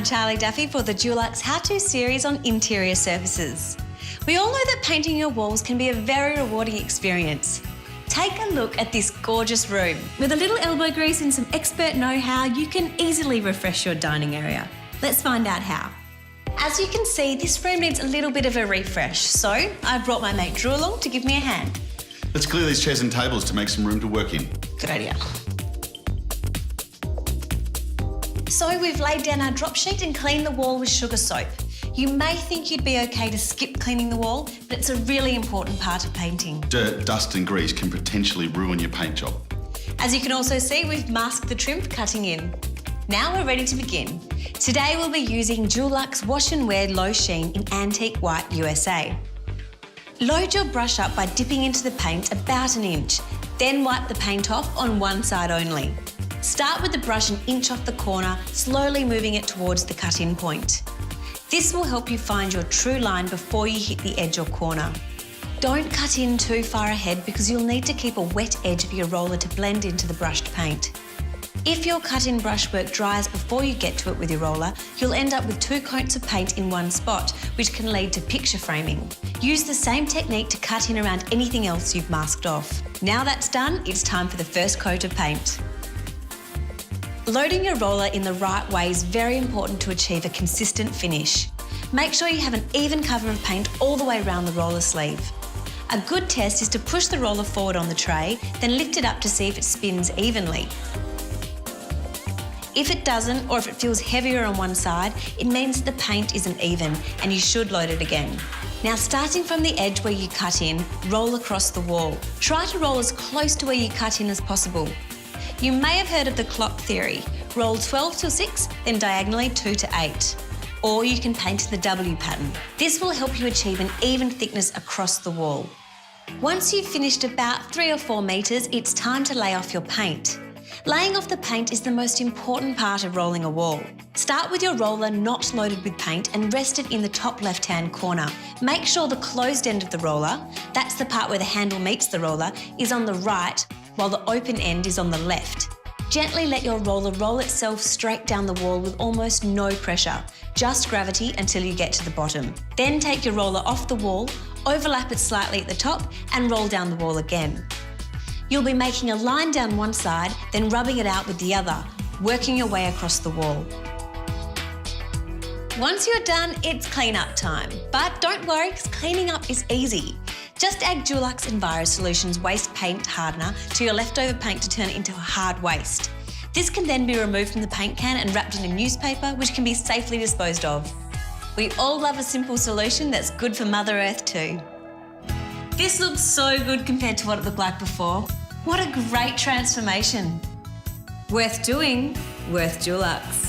Charlie Duffy for the Dulux How-To series on interior surfaces. We all know that painting your walls can be a very rewarding experience. Take a look at this gorgeous room. With a little elbow grease and some expert know-how, you can easily refresh your dining area. Let's find out how. As you can see, this room needs a little bit of a refresh, so I brought my mate Drew along to give me a hand. Let's clear these chairs and tables to make some room to work in. Good idea. So we've laid down our drop sheet and cleaned the wall with sugar soap. You may think you'd be okay to skip cleaning the wall, but it's a really important part of painting. Dirt, dust and grease can potentially ruin your paint job. As you can also see, we've masked the trim for cutting in. Now we're ready to begin. Today we'll be using Dulux Wash and Wear Low Sheen in Antique White USA. Load your brush up by dipping into the paint about an inch, then wipe the paint off on one side only. Start with the brush an inch off the corner, slowly moving it towards the cut-in point. This will help you find your true line before you hit the edge or corner. Don't cut in too far ahead because you'll need to keep a wet edge of your roller to blend into the brushed paint. If your cut-in brushwork dries before you get to it with your roller, you'll end up with 2 coats of paint in one spot, which can lead to picture framing. Use the same technique to cut in around anything else you've masked off. Now that's done, it's time for the first coat of paint. Loading your roller in the right way is very important to achieve a consistent finish. Make sure you have an even cover of paint all the way around the roller sleeve. A good test is to push the roller forward on the tray, then lift it up to see if it spins evenly. If it doesn't, or if it feels heavier on one side, it means the paint isn't even and you should load it again. Now, starting from the edge where you cut in, roll across the wall. Try to roll as close to where you cut in as possible. You may have heard of the clock theory. Roll 12 to 6, then diagonally 2 to 8. Or you can paint the W pattern. This will help you achieve an even thickness across the wall. Once you've finished about 3 or 4 metres, it's time to lay off your paint. Laying off the paint is the most important part of rolling a wall. Start with your roller not loaded with paint and rest it in the top left-hand corner. Make sure the closed end of the roller, that's the part where the handle meets the roller, is on the right, while the open end is on the left. Gently let your roller roll itself straight down the wall with almost no pressure, just gravity until you get to the bottom. Then take your roller off the wall, overlap it slightly at the top and roll down the wall again. You'll be making a line down one side, then rubbing it out with the other, working your way across the wall. Once you're done, it's clean-up time. But don't worry, because cleaning up is easy. Just add Dulux Enviro Solutions Waste Paint Hardener to your leftover paint to turn it into a hard waste. This can then be removed from the paint can and wrapped in a newspaper, which can be safely disposed of. We all love a simple solution that's good for Mother Earth too. This looks so good compared to what it looked like before. What a great transformation. Worth doing, worth Dulux.